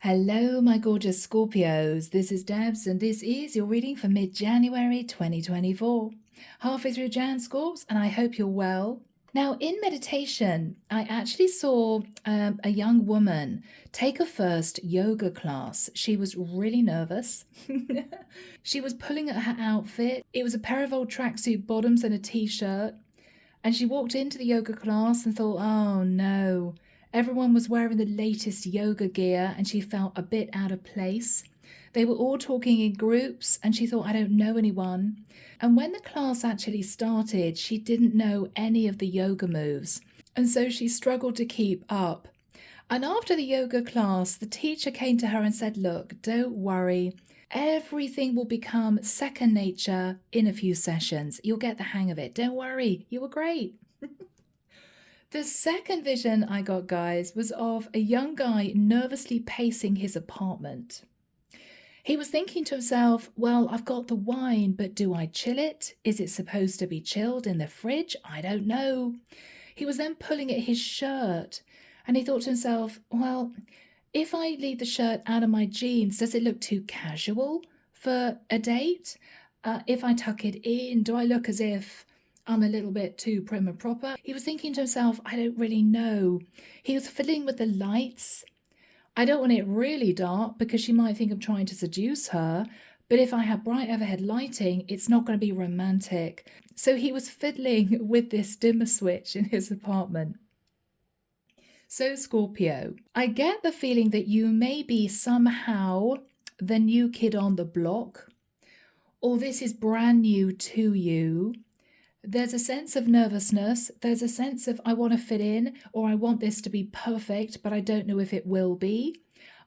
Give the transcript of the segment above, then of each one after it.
Hello, my gorgeous Scorpios. This is Debs, and this is your reading for mid-January 2024. Halfway through Jan, Scorps, and I hope you're well. Now, in meditation, I actually saw a young woman take a first yoga class. She was really nervous. She was pulling at her outfit. It was a pair of old tracksuit bottoms and a t-shirt. And she walked into the yoga class and thought, oh no, everyone was wearing the latest yoga gear and she felt a bit out of place. They were all talking in groups and she thought, I don't know anyone. And when the class actually started, she didn't know any of the yoga moves. And so she struggled to keep up. And after the yoga class, the teacher came to her and said, look, don't worry. Everything will become second nature in a few sessions. You'll get the hang of it. Don't worry. You were great. The second vision I got, guys, was of a young guy nervously pacing his apartment. He was thinking to himself, well, I've got the wine, but do I chill it? Is it supposed to be chilled in the fridge? I don't know. He was then pulling at his shirt and he thought to himself, well, if I leave the shirt out of my jeans, does it look too casual for a date? If I tuck it in, do I look as if I'm a little bit too prim and proper? He was thinking to himself, I don't really know. He was fiddling with the lights. I don't want it really dark because she might think I'm trying to seduce her. But if I have bright overhead lighting, it's not going to be romantic. So he was fiddling with this dimmer switch in his apartment. So, Scorpio, I get the feeling that you may be somehow the new kid on the block, or this is brand new to you. There's a sense of nervousness. There's a sense of I want to fit in, or I want this to be perfect, but I don't know if it will be.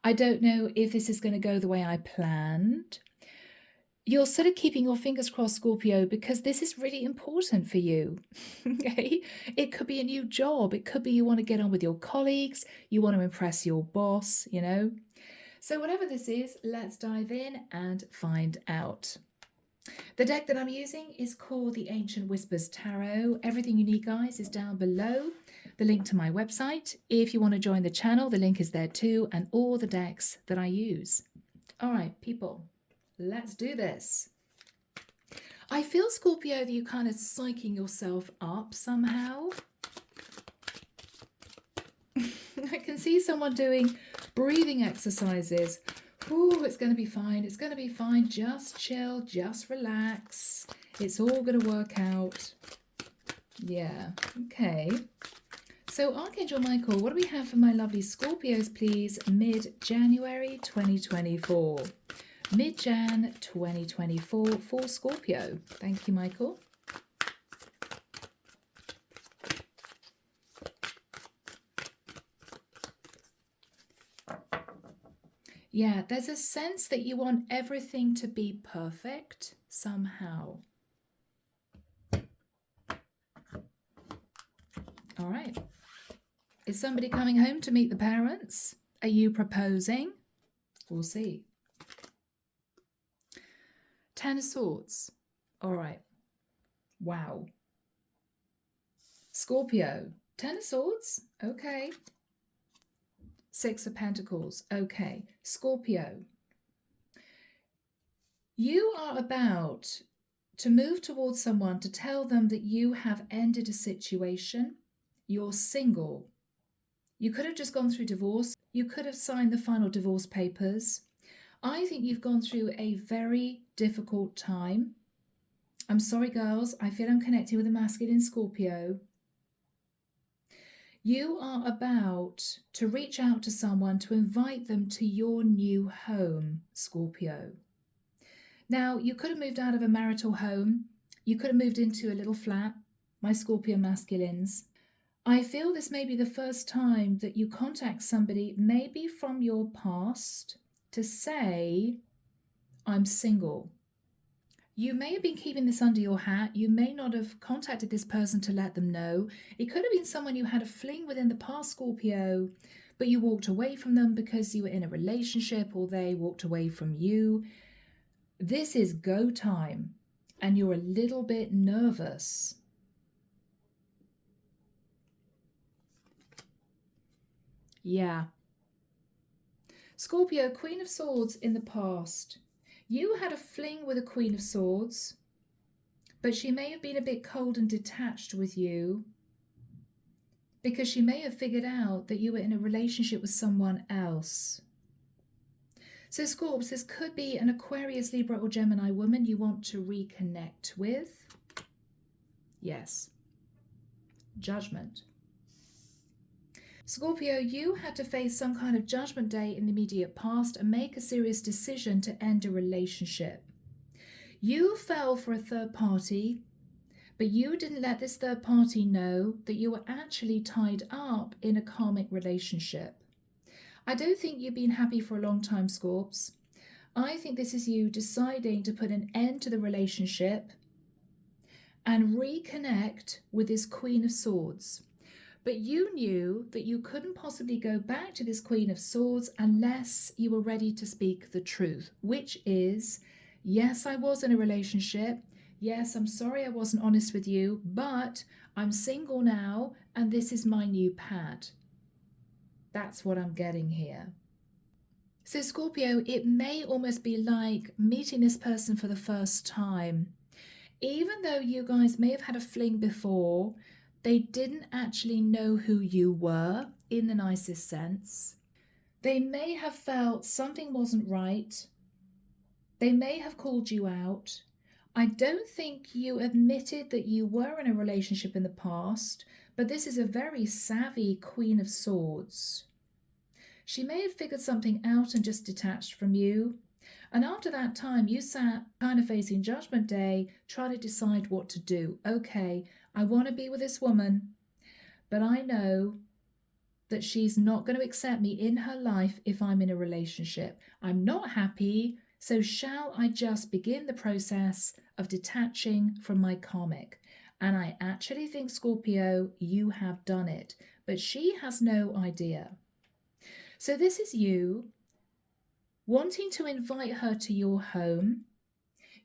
I don't know if this is going to go the way I planned. You're sort of keeping your fingers crossed, Scorpio, because this is really important for you. Okay? It could be a new job. It could be you want to get on with your colleagues. You want to impress your boss, you know? So whatever this is, let's dive in and find out. The deck that I'm using is called the Ancient Whispers Tarot. Everything you need, guys, is down below. The link to my website. If you want to join the channel, the link is there too, and all the decks that I use. All right, people. Let's do this. I feel, Scorpio, that you're kind of psyching yourself up somehow. I can see someone doing breathing exercises. Ooh, it's going to be fine. It's going to be fine. Just chill. Just relax. It's all going to work out. Yeah. Okay. So, Archangel Michael, what do we have for my lovely Scorpios, please? Mid-January 2024. Mid-Jan 2024 for Scorpio. Thank you, Michael. Yeah, there's a sense that you want everything to be perfect somehow. All right. Is somebody coming home to meet the parents? Are you proposing? We'll see. Ten of Swords. All right. Wow. Scorpio. Ten of Swords. Okay. Six of Pentacles. Okay. Scorpio. You are about to move towards someone to tell them that you have ended a situation. You're single. You could have just gone through divorce. You could have signed the final divorce papers. I think you've gone through a very difficult time. I'm sorry, girls. I feel I'm connecting with a masculine Scorpio. You are about to reach out to someone to invite them to your new home, Scorpio. Now, you could have moved out of a marital home. You could have moved into a little flat, my Scorpio masculines. I feel this may be the first time that you contact somebody, maybe from your past, to say, I'm single. You may have been keeping this under your hat. You may not have contacted this person to let them know. It could have been someone you had a fling with in the past, Scorpio, but you walked away from them because you were in a relationship or they walked away from you. This is go time, and you're a little bit nervous. Yeah. Scorpio, Queen of Swords in the past. You had a fling with a Queen of Swords, but she may have been a bit cold and detached with you because she may have figured out that you were in a relationship with someone else. So Scorps, this could be an Aquarius, Libra or Gemini woman you want to reconnect with. Yes. Judgment. Scorpio, you had to face some kind of judgment day in the immediate past and make a serious decision to end a relationship. You fell for a third party, but you didn't let this third party know that you were actually tied up in a karmic relationship. I don't think you've been happy for a long time, Scorps. I think this is you deciding to put an end to the relationship and reconnect with this Queen of Swords. But you knew that you couldn't possibly go back to this Queen of Swords unless you were ready to speak the truth, which is, yes, I was in a relationship. Yes, I'm sorry I wasn't honest with you, but I'm single now and this is my new pad. That's what I'm getting here. So Scorpio, it may almost be like meeting this person for the first time. Even though you guys may have had a fling before, they didn't actually know who you were in the nicest sense. They may have felt something wasn't right. They may have called you out. I don't think you admitted that you were in a relationship in the past, but this is a very savvy Queen of Swords. She may have figured something out and just detached from you. And after that time, you sat kind of facing Judgment Day, trying to decide what to do. Okay, I want to be with this woman, but I know that she's not going to accept me in her life if I'm in a relationship. I'm not happy, so shall I just begin the process of detaching from my karmic? And I actually think, Scorpio, you have done it, but she has no idea. So this is you wanting to invite her to your home.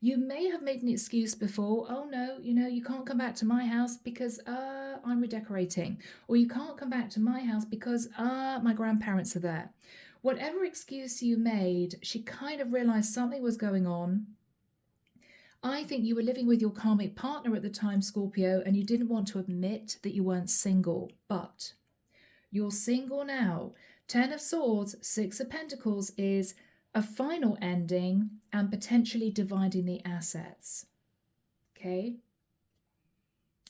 You may have made an excuse before. Oh no, you can't come back to my house because I'm redecorating. Or you can't come back to my house because my grandparents are there. Whatever excuse you made, she kind of realized something was going on. I think you were living with your karmic partner at the time, Scorpio, and you didn't want to admit that you weren't single. But you're single now. 10 of Swords, 6 of Pentacles is a final ending and potentially dividing the assets. Okay?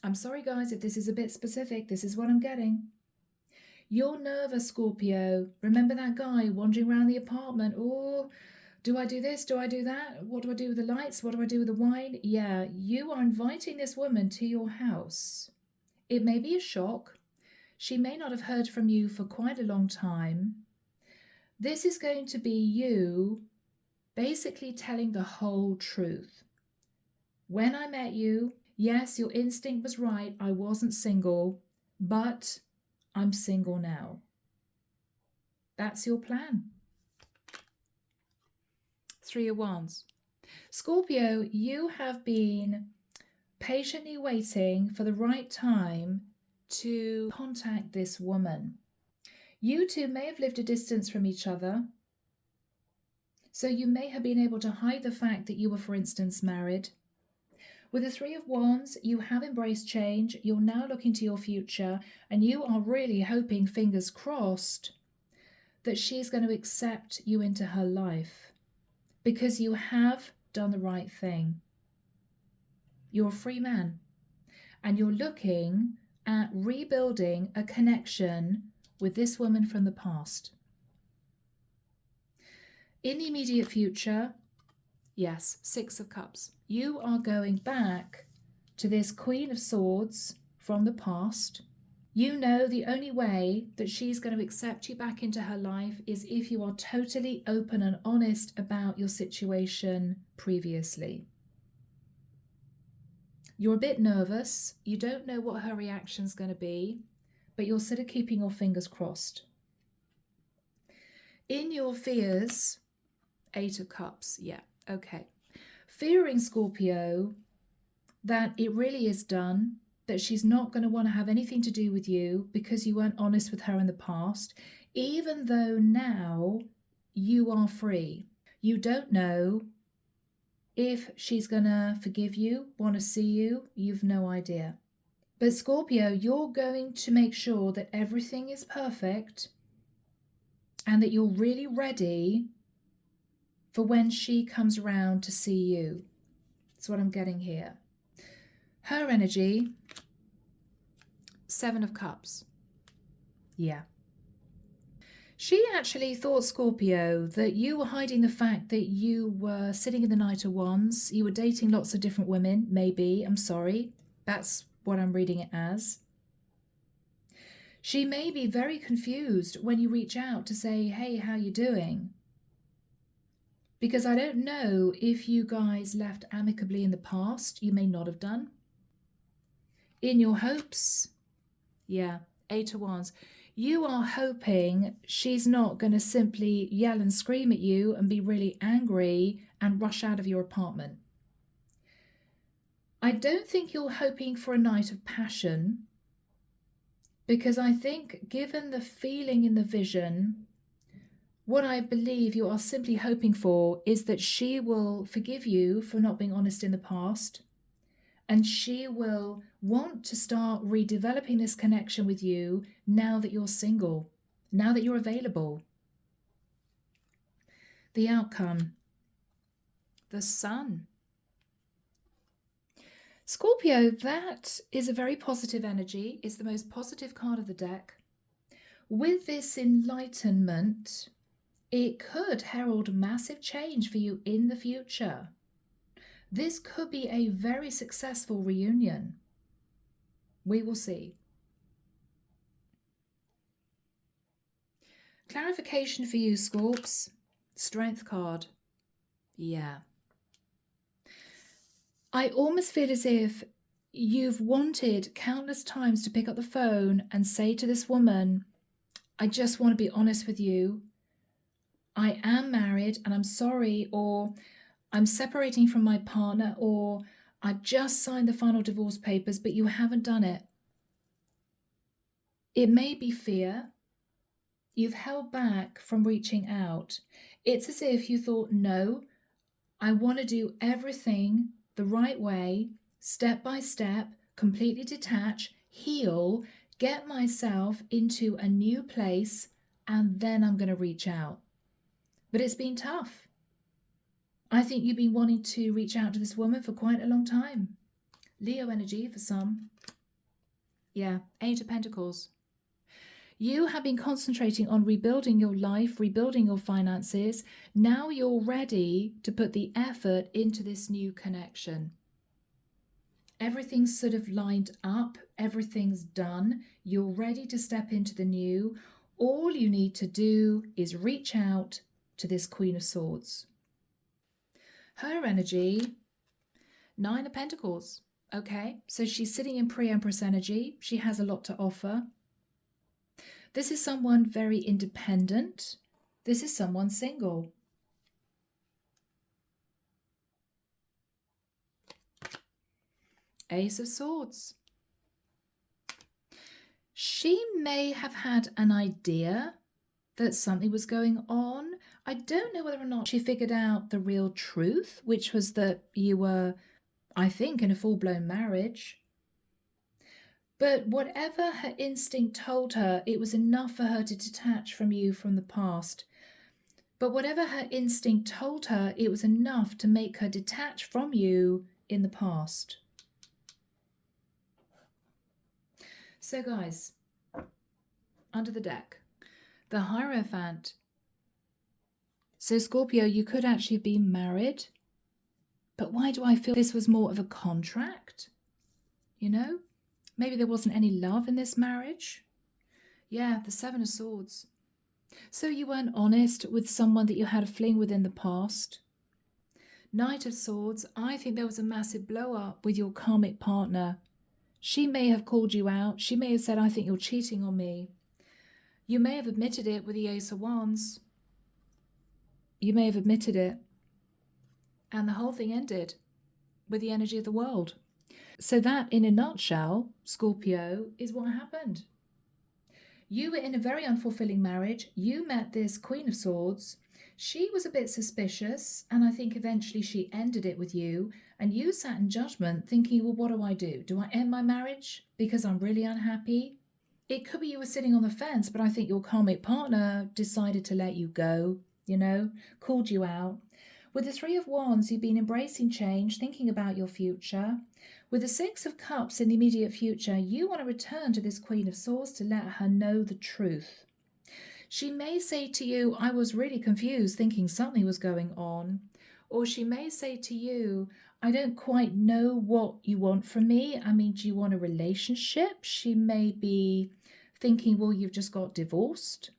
I'm sorry, guys, if this is a bit specific. This is what I'm getting. You're nervous, Scorpio. Remember that guy wandering around the apartment? Oh, do I do this? Do I do that? What do I do with the lights? What do I do with the wine? Yeah, you are inviting this woman to your house. It may be a shock. She may not have heard from you for quite a long time. This is going to be you basically telling the whole truth. When I met you, yes, your instinct was right. I wasn't single, but I'm single now. That's your plan. 3 of Wands. Scorpio, you have been patiently waiting for the right time to contact this woman. You two may have lived a distance from each other, so you may have been able to hide the fact that you were, for instance, married. With the 3 of Wands, you have embraced change. You're now looking to your future, and you are really hoping, fingers crossed, that she's going to accept you into her life because you have done the right thing. You're a free man, and you're looking at rebuilding a connection with this woman from the past. In the immediate future, yes, 6 of Cups. You are going back to this Queen of Swords from the past. You know the only way that she's going to accept you back into her life is if you are totally open and honest about your situation previously. You're a bit nervous. You don't know what her reaction's going to be, but you're sort of keeping your fingers crossed. In your fears, 8 of Cups. Yeah, okay. Fearing, Scorpio, that it really is done, that she's not going to want to have anything to do with you because you weren't honest with her in the past, even though now you are free. You don't know if she's going to forgive you, want to see you. You've no idea. But Scorpio, you're going to make sure that everything is perfect and that you're really ready for when she comes around to see you. That's what I'm getting here. Her energy, 7 of Cups. Yeah. She actually thought, Scorpio, that you were hiding the fact that you were sitting in the Knight of Wands. You were dating lots of different women, maybe. I'm sorry. That's what I'm reading it as. She may be very confused when you reach out to say, hey, how you doing? Because I don't know if you guys left amicably in the past. You may not have done. In your hopes, yeah, 8 of Wands. You are hoping she's not going to simply yell and scream at you and be really angry and rush out of your apartment. I don't think you're hoping for a night of passion, because I think, given the feeling in the vision, what I believe you are simply hoping for is that she will forgive you for not being honest in the past, and she will want to start redeveloping this connection with you now that you're single, now that you're available. The outcome, the Sun. Scorpio, that is a very positive energy. It's the most positive card of the deck. With this enlightenment, it could herald massive change for you in the future. This could be a very successful reunion. We will see. Clarification for you, Scorps. Strength card. Yeah. I almost feel as if you've wanted countless times to pick up the phone and say to this woman, I just want to be honest with you. I am married and I'm sorry, or I'm separating from my partner, or I just signed the final divorce papers, but you haven't done it. It may be fear. You've held back from reaching out. It's as if you thought, no, I want to do everything the right way, step by step, completely detach, heal, get myself into a new place, and then I'm going to reach out. But it's been tough. I think you've been wanting to reach out to this woman for quite a long time. Leo energy for some. Yeah, 8 of Pentacles. You have been concentrating on rebuilding your life, rebuilding your finances. Now you're ready to put the effort into this new connection. Everything's sort of lined up. Everything's done. You're ready to step into the new. All you need to do is reach out to this Queen of Swords. Her energy, 9 of Pentacles. Okay, so she's sitting in pre-Empress energy. She has a lot to offer. This is someone very independent. This is someone single. Ace of Swords. She may have had an idea that something was going on. I don't know whether or not she figured out the real truth, which was that you were, I think, in a full-blown marriage. But whatever her instinct told her, it was enough for her to detach from you from the past. But whatever her instinct told her, it was enough to make her detach from you in the past. So guys, under the deck, the Hierophant. So Scorpio, you could actually be married. But why do I feel this was more of a contract? You know? Maybe there wasn't any love in this marriage. Yeah, the 7 of Swords. So you weren't honest with someone that you had a fling with in the past. Knight of Swords, I think there was a massive blow up with your karmic partner. She may have called you out. She may have said, I think you're cheating on me. You may have admitted it with the Ace of Wands. You may have admitted it. And the whole thing ended with the energy of the world. So that, in a nutshell, Scorpio, is what happened. You were in a very unfulfilling marriage. You met this Queen of Swords. She was a bit suspicious, and I think eventually she ended it with you, and you sat in judgment thinking, well, what do I do? Do I end my marriage because I'm really unhappy? It could be you were sitting on the fence, but I think your karmic partner decided to let you go, called you out. With the Three of Wands, you've been embracing change, thinking about your future. With the Six of Cups in the immediate future, you want to return to this Queen of Swords to let her know the truth. She may say to you, I was really confused, thinking something was going on. Or she may say to you, I don't quite know what you want from me. I mean, do you want a relationship? She may be thinking, well, you've just got divorced.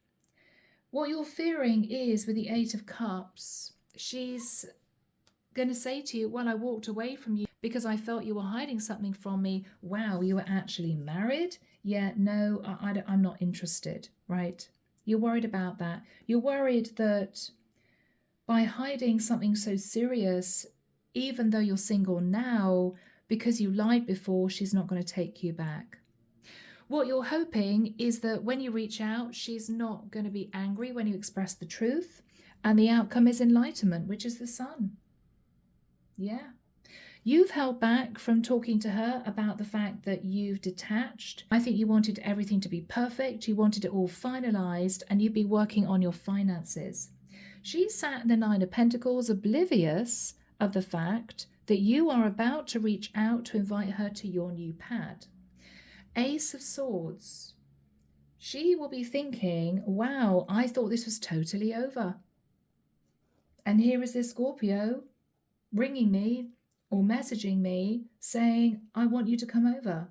What you're fearing is with the Eight of Cups, she's going to say to you, well, I walked away from you because I felt you were hiding something from me. Wow, you were actually married? Yeah, no, I'm not interested, right? You're worried about that. You're worried that by hiding something so serious, even though you're single now, because you lied before, she's not going to take you back. What you're hoping is that when you reach out, she's not going to be angry when you express the truth, and the outcome is enlightenment, which is the sun. Yeah. You've held back from talking to her about the fact that you've detached. I think you wanted everything to be perfect. You wanted it all finalized, and you'd be working on your finances. She sat in the Nine of Pentacles, oblivious of the fact that you are about to reach out to invite her to your new pad. Ace of Swords. She will be thinking, wow, I thought this was totally over. And here is this Scorpio ringing me or messaging me saying, I want you to come over.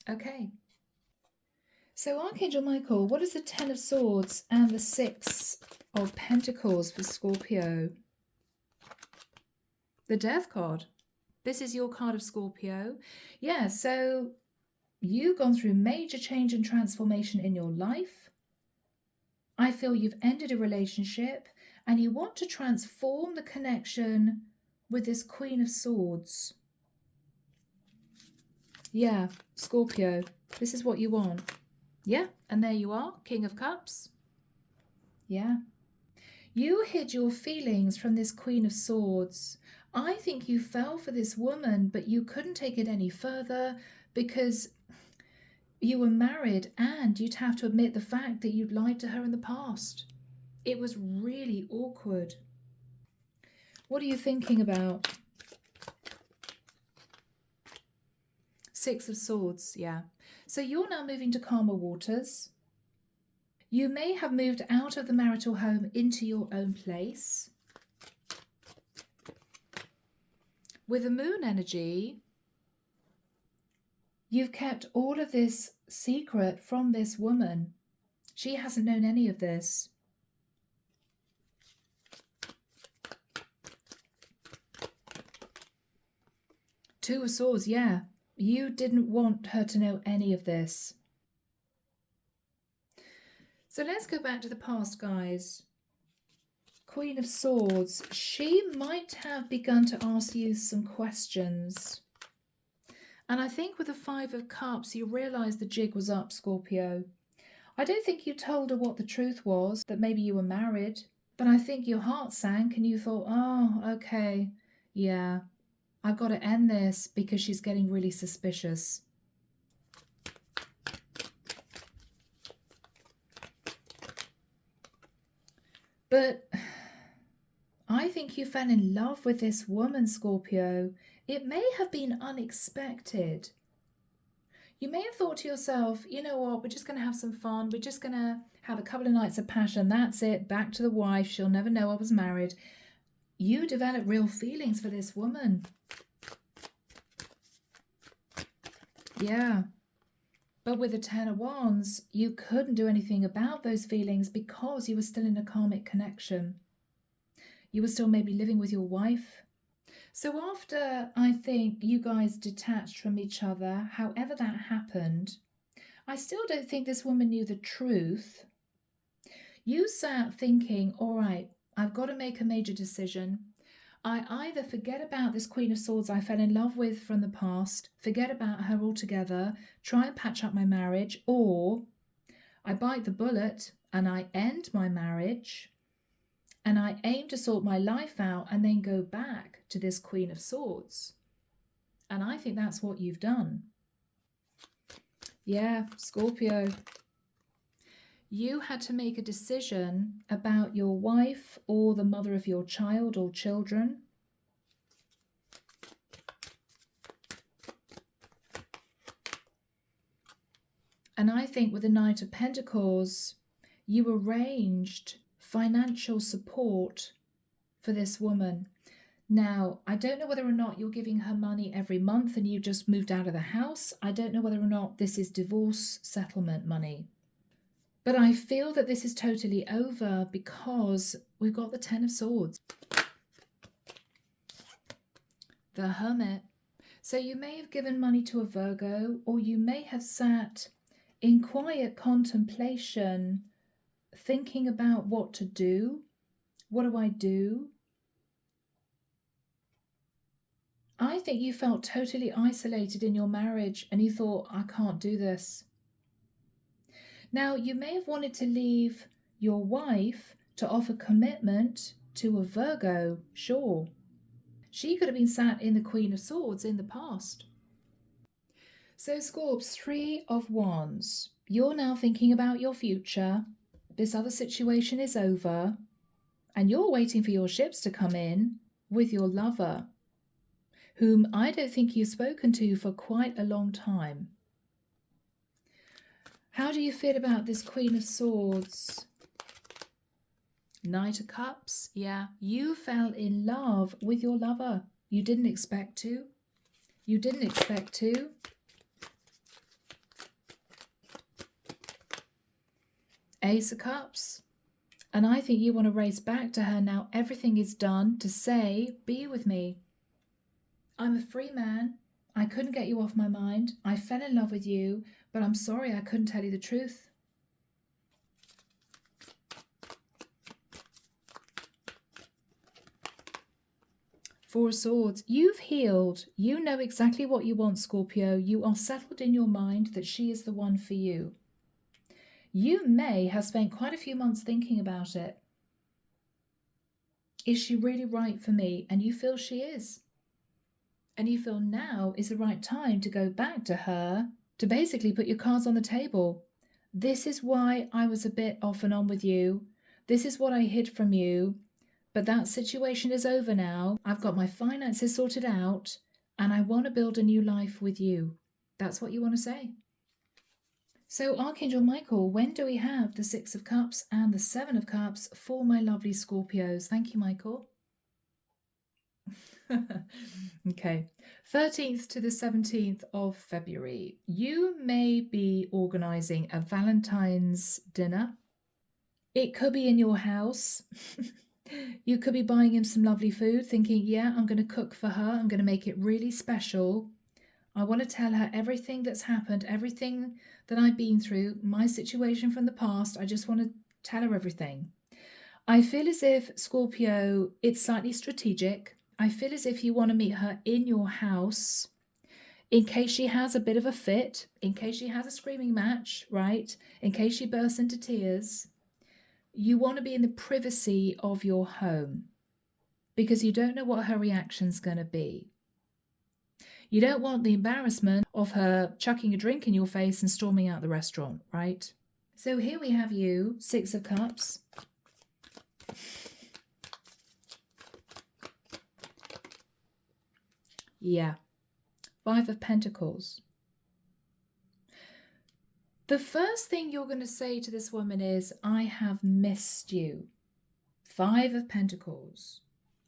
Okay. So Archangel Michael, what is the Ten of Swords and the Six of Pentacles for Scorpio? The Death card. This is your card of Scorpio. Yeah, so you've gone through major change and transformation in your life. I feel you've ended a relationship and you want to transform the connection with this Queen of Swords. Yeah, Scorpio, this is what you want. Yeah, and there you are, King of Cups. Yeah. You hid your feelings from this Queen of Swords. I think you fell for this woman, but you couldn't take it any further because you were married and you'd have to admit the fact that you'd lied to her in the past. It was really awkward. What are you thinking about? Six of Swords, yeah. So you're now moving to calmer waters. You may have moved out of the marital home into your own place. With the moon energy, you've kept all of this secret from this woman. She hasn't known any of this. Two of Swords, yeah. You didn't want her to know any of this. So let's go back to the past, guys. Queen of Swords, she might have begun to ask you some questions. And I think with the Five of Cups, you realised the jig was up, Scorpio. I don't think you told her what the truth was, that maybe you were married. But I think your heart sank and you thought, oh, okay, yeah, I've got to end this because she's getting really suspicious. But I think you fell in love with this woman, Scorpio. It may have been unexpected. You may have thought to yourself, you know what, we're just going to have some fun. We're just going to have a couple of nights of passion. That's it. Back to the wife. She'll never know I was married. You developed real feelings for this woman. Yeah. But with the Ten of Wands, you couldn't do anything about those feelings because you were still in a karmic connection. You were still maybe living with your wife. So after I think you guys detached from each other, however that happened, I still don't think this woman knew the truth. You sat thinking, all right, I've got to make a major decision. I either forget about this Queen of Swords I fell in love with from the past, forget about her altogether, try and patch up my marriage, or I bite the bullet and I end my marriage and I aim to sort my life out and then go back to this Queen of Swords. And I think that's what you've done. Yeah, Scorpio. You had to make a decision about your wife or the mother of your child or children. And I think with the Knight of Pentacles, you arranged financial support for this woman. Now, I don't know whether or not you're giving her money every month and you just moved out of the house. I don't know whether or not this is divorce settlement money. But I feel that this is totally over because we've got the Ten of Swords. The Hermit. So you may have given money to a Virgo, or you may have sat in quiet contemplation thinking about what to do. What do I do? I think you felt totally isolated in your marriage and you thought, I can't do this. Now, you may have wanted to leave your wife to offer commitment to a Virgo, sure. She could have been sat in the Queen of Swords in the past. So, Scorps, 3 of Wands. You're now thinking about your future. This other situation is over. And you're waiting for your ships to come in with your lover, whom I don't think you've spoken to for quite a long time. How do you feel about this Queen of Swords? Knight of Cups. Yeah, you fell in love with your lover. You didn't expect to. You didn't expect to. Ace of Cups. And I think you want to race back to her now. Everything is done to say, be with me. I'm a free man. I couldn't get you off my mind. I fell in love with you, but I'm sorry I couldn't tell you the truth. Four of Swords. You've healed. You know exactly what you want, Scorpio. You are settled in your mind that she is the one for you. You may have spent quite a few months thinking about it. Is she really right for me? And you feel she is. And you feel now is the right time to go back to her, to basically put your cards on the table. This is why I was a bit off and on with you. This is what I hid from you. But that situation is over now. I've got my finances sorted out and I want to build a new life with you. That's what you want to say. So Archangel Michael, when do we have the 6 of Cups and the 7 of Cups for my lovely Scorpios? Thank you, Michael. Okay, 13th to the 17th of February. You may be organising a Valentine's dinner. It could be in your house. You could be buying him some lovely food, thinking, yeah, I'm going to cook for her. I'm going to make it really special. I want to tell her everything that's happened, everything that I've been through, my situation from the past. I just want to tell her everything. I feel as if, Scorpio, it's slightly strategic. I feel as if you want to meet her in your house in case she has a bit of a fit, in case she has a screaming match, right? In case she bursts into tears. You want to be in the privacy of your home because you don't know what her reaction's going to be. You don't want the embarrassment of her chucking a drink in your face and storming out the restaurant, right? So here we have you, 6 of Cups. Yeah, 5 of Pentacles. The first thing you're going to say to this woman is, I have missed you. 5 of Pentacles.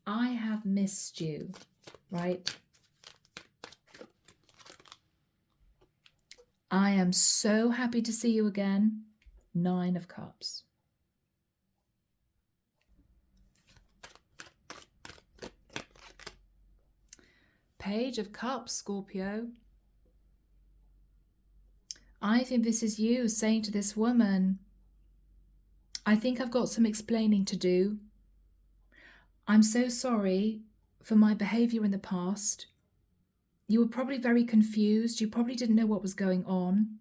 I have missed you, right? I am so happy to see you again. 9 of Cups. Page of Cups, Scorpio. I think this is you saying to this woman, I think I've got some explaining to do. I'm so sorry for my behavior in the past. You were probably very confused. You probably didn't know what was going on.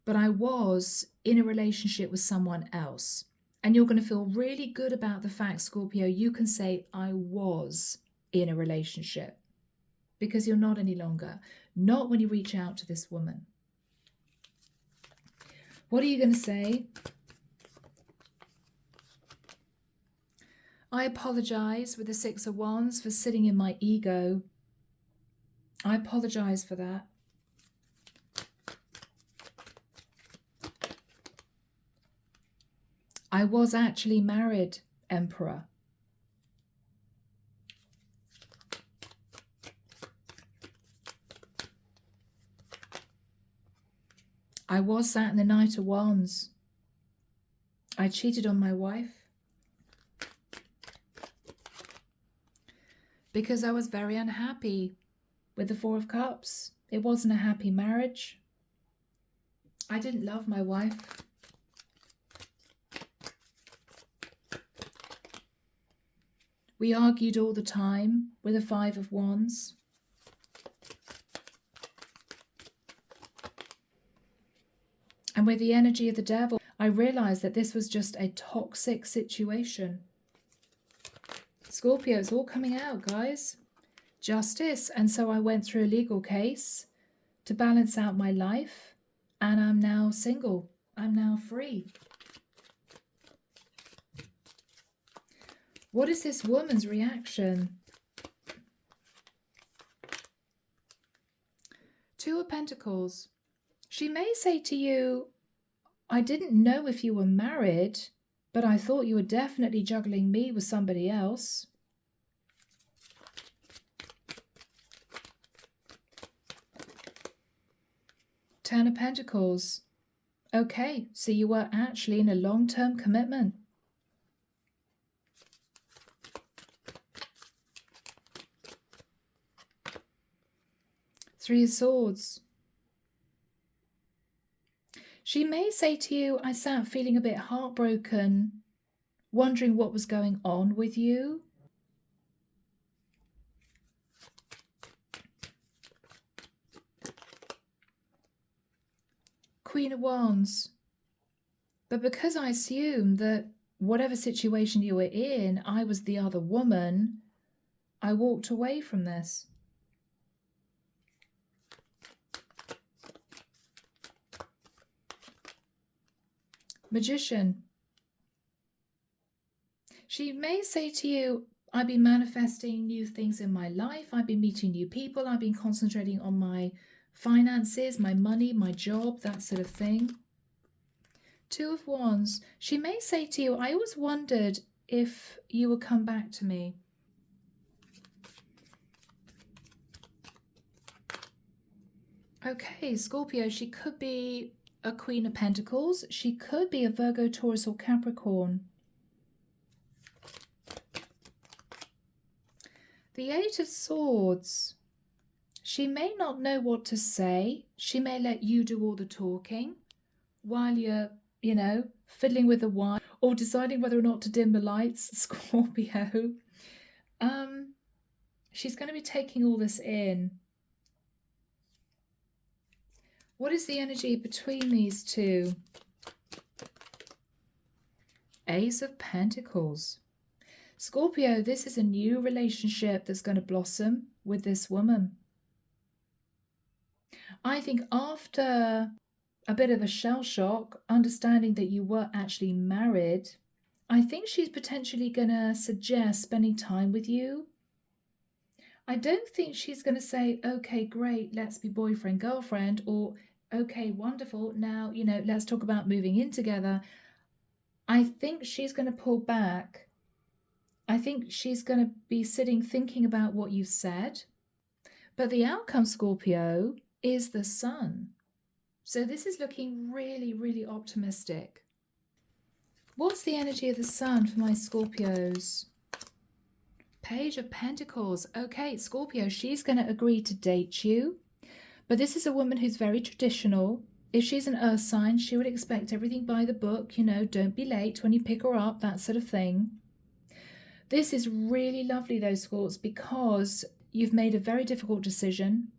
But I was in a relationship with someone else. And you're going to feel really good about the fact, Scorpio, you can say, I was in a relationship, because you're not any longer. Not when you reach out to this woman. What are you going to say? I apologize with the Six of Wands for sitting in my ego. I apologize for that. I was actually married, Emperor. I was sat in the Knight of Wands. I cheated on my wife because I was very unhappy with the Four of Cups. It wasn't a happy marriage. I didn't love my wife. We argued all the time with the Five of Wands. And with the energy of the devil, I realized that this was just a toxic situation. Scorpio, it's all coming out, guys. Justice. And so I went through a legal case to balance out my life. And I'm now single. I'm now free. What is this woman's reaction? Two of Pentacles. She may say to you, I didn't know if you were married, but I thought you were definitely juggling me with somebody else. Ten of Pentacles. Okay, so you were actually in a long-term commitment. Three of Swords. She may say to you, I sat feeling a bit heartbroken, wondering what was going on with you. Queen of Wands. But because I assumed that whatever situation you were in, I was the other woman, I walked away from this. Magician. She may say to you, I've been manifesting new things in my life. I've been meeting new people. I've been concentrating on my finances, my money, my job, that sort of thing. Two of Wands. She may say to you, I always wondered if you would come back to me. Okay, Scorpio, she could be a Queen of Pentacles. She could be a Virgo, Taurus, or Capricorn. The Eight of Swords. She may not know what to say. She may let you do all the talking while you're, fiddling with the wine or deciding whether or not to dim the lights, Scorpio. She's going to be taking all this in. What is the energy between these two? Ace of Pentacles. Scorpio, this is a new relationship that's going to blossom with this woman. I think after a bit of a shell shock, understanding that you were actually married, I think she's potentially going to suggest spending time with you. I don't think she's going to say, okay, great, let's be boyfriend, girlfriend, or okay, wonderful, now, let's talk about moving in together. I think she's going to pull back. I think she's going to be sitting thinking about what you said. But the outcome, Scorpio, is the Sun. So this is looking really, really optimistic. What's the energy of the Sun for my Scorpios? Page of Pentacles. Okay, Scorpio, she's going to agree to date you. But this is a woman who's very traditional. If she's an earth sign, she would expect everything by the book. Don't be late when you pick her up, that sort of thing. This is really lovely, though, Scorps, because you've made a very difficult decision.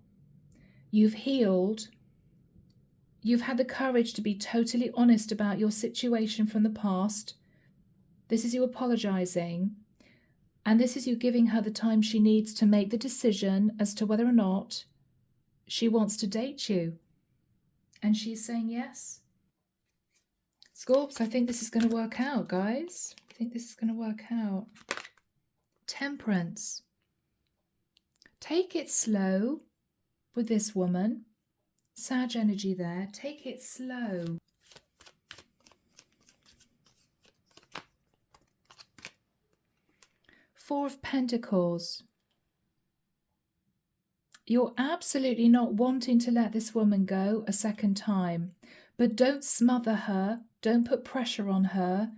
You've healed. You've had the courage to be totally honest about your situation from the past. This is you apologizing. And this is you giving her the time she needs to make the decision as to whether or not she wants to date you. And she's saying yes. Scorps, I think this is going to work out, guys. I think this is going to work out. Temperance. Take it slow with this woman. Sag energy there. Take it slow. Four of Pentacles. You're absolutely not wanting to let this woman go a second time. But don't smother her. Don't put pressure on her.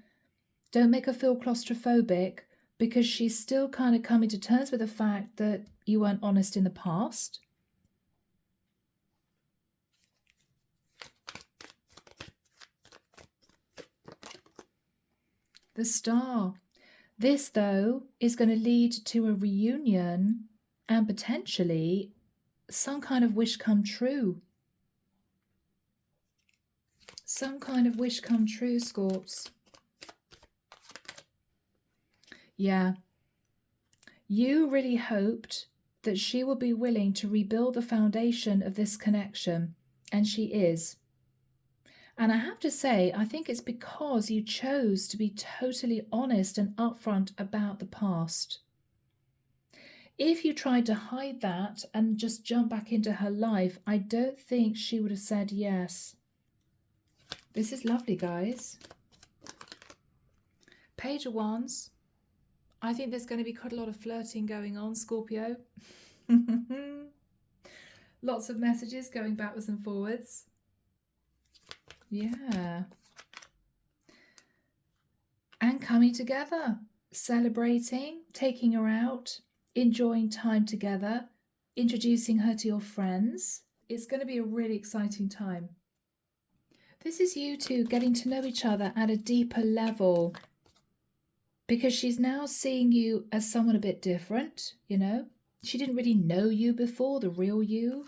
Don't make her feel claustrophobic, because she's still kind of coming to terms with the fact that you weren't honest in the past. The Star. This, though, is going to lead to a reunion and potentially some kind of wish come true. Some kind of wish come true, Scorps. Yeah. You really hoped that she would be willing to rebuild the foundation of this connection, and she is. And I have to say, I think it's because you chose to be totally honest and upfront about the past. If you tried to hide that and just jump back into her life, I don't think she would have said yes. This is lovely, guys. Page of Wands. I think there's going to be quite a lot of flirting going on, Scorpio. Lots of messages going backwards and forwards. Yeah. And coming together, celebrating, taking her out, enjoying time together, introducing her to your friends. It's going to be a really exciting time. This is you two getting to know each other at a deeper level, because she's now seeing you as someone a bit different, you know. She didn't really know you before, the real you.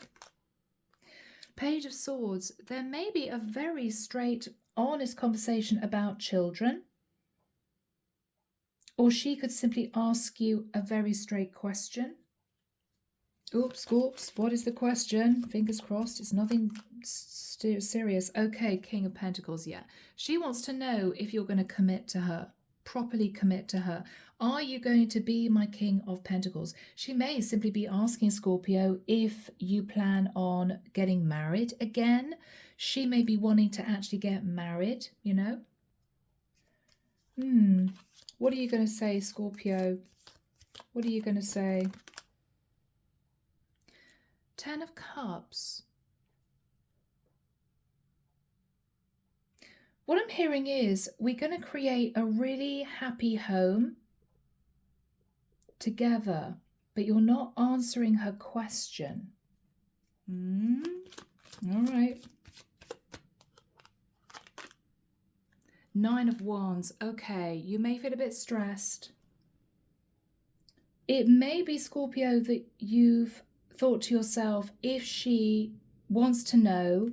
Page of Swords. There may be a very straight, honest conversation about children. Or she could simply ask you a very straight question. Oops, Scorps, what is the question? Fingers crossed, it's nothing serious. Okay, King of Pentacles, yeah. She wants to know if you're going to commit to her, properly commit to her. Are you going to be my King of Pentacles? She may simply be asking, Scorpio, if you plan on getting married again. She may be wanting to actually get married, you know. What are you going to say, Scorpio? What are you going to say? Ten of Cups. What I'm hearing is we're going to create a really happy home together, but you're not answering her question. All right. Nine of Wands. Okay, you may feel a bit stressed. It may be, Scorpio, that you've thought to yourself, if she wants to know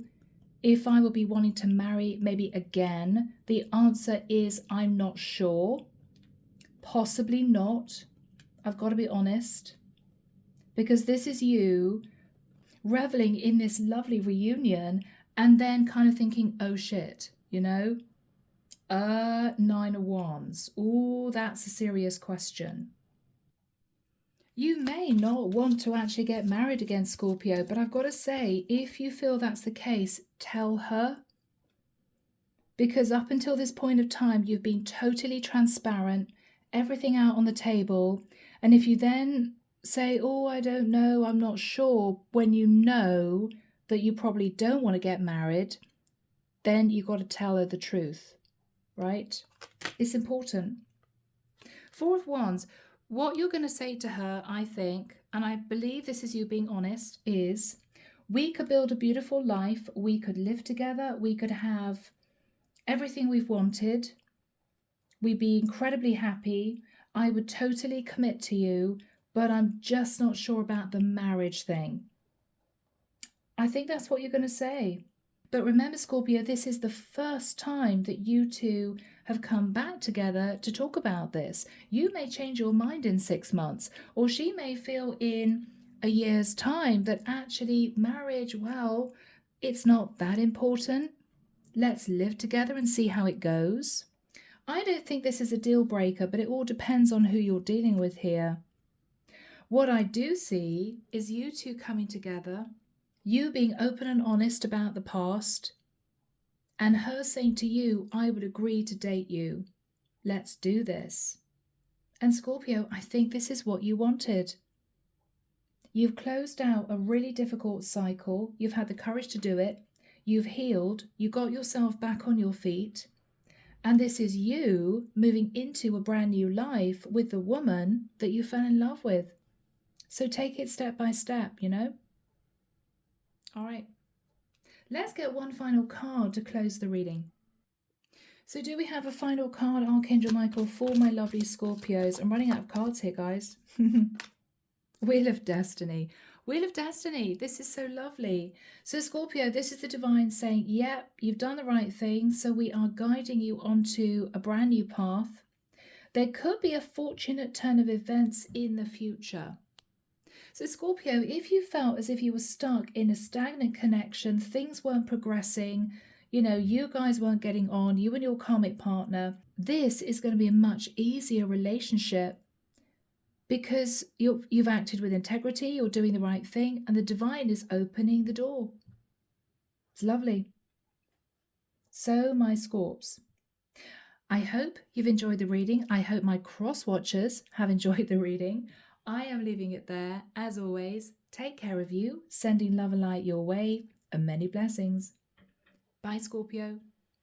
if I will be wanting to marry maybe again, the answer is I'm not sure. Possibly not. I've got to be honest. Because this is you reveling in this lovely reunion and then kind of thinking, oh shit, you know? Nine of Wands. Ooh, that's a serious question. You may not want to actually get married again, Scorpio, but I've got to say, if you feel that's the case, tell her. Because up until this point of time, you've been totally transparent, everything out on the table. And if you then say, oh, I don't know, I'm not sure, when you know that you probably don't want to get married, then you've got to tell her the truth, right? It's important. Four of Wands. What you're going to say to her, I think, and I believe this is you being honest, is we could build a beautiful life. We could live together. We could have everything we've wanted. We'd be incredibly happy. I would totally commit to you, but I'm just not sure about the marriage thing. I think that's what you're going to say. But remember, Scorpio, this is the first time that you two have come back together to talk about this. You may change your mind in 6 months, or she may feel in a year's time that actually marriage, well, it's not that important. Let's live together and see how it goes. I don't think this is a deal breaker, but it all depends on who you're dealing with here. What I do see is you two coming together, you being open and honest about the past, and her saying to you, I would agree to date you. Let's do this. And Scorpio, I think this is what you wanted. You've closed out a really difficult cycle. You've had the courage to do it. You've healed. You got yourself back on your feet. And this is you moving into a brand new life with the woman that you fell in love with. So take it step by step, you know? All right. Let's get one final card to close the reading. So do we have a final card, Archangel Michael, for my lovely Scorpios? I'm running out of cards here, guys. Wheel of Destiny. Wheel of Destiny. This is so lovely. So Scorpio, this is the divine saying, yep, you've done the right thing. So we are guiding you onto a brand new path. There could be a fortunate turn of events in the future. So Scorpio, if you felt as if you were stuck in a stagnant connection, things weren't progressing, you know, you guys weren't getting on, you and your karmic partner, this is going to be a much easier relationship because you've acted with integrity, you're doing the right thing, and the divine is opening the door. It's lovely. So my Scorps, I hope you've enjoyed the reading. I hope my cross watchers have enjoyed the reading. I am leaving it there. As always, take care of you, sending love and light your way, and many blessings. Bye, Scorpio.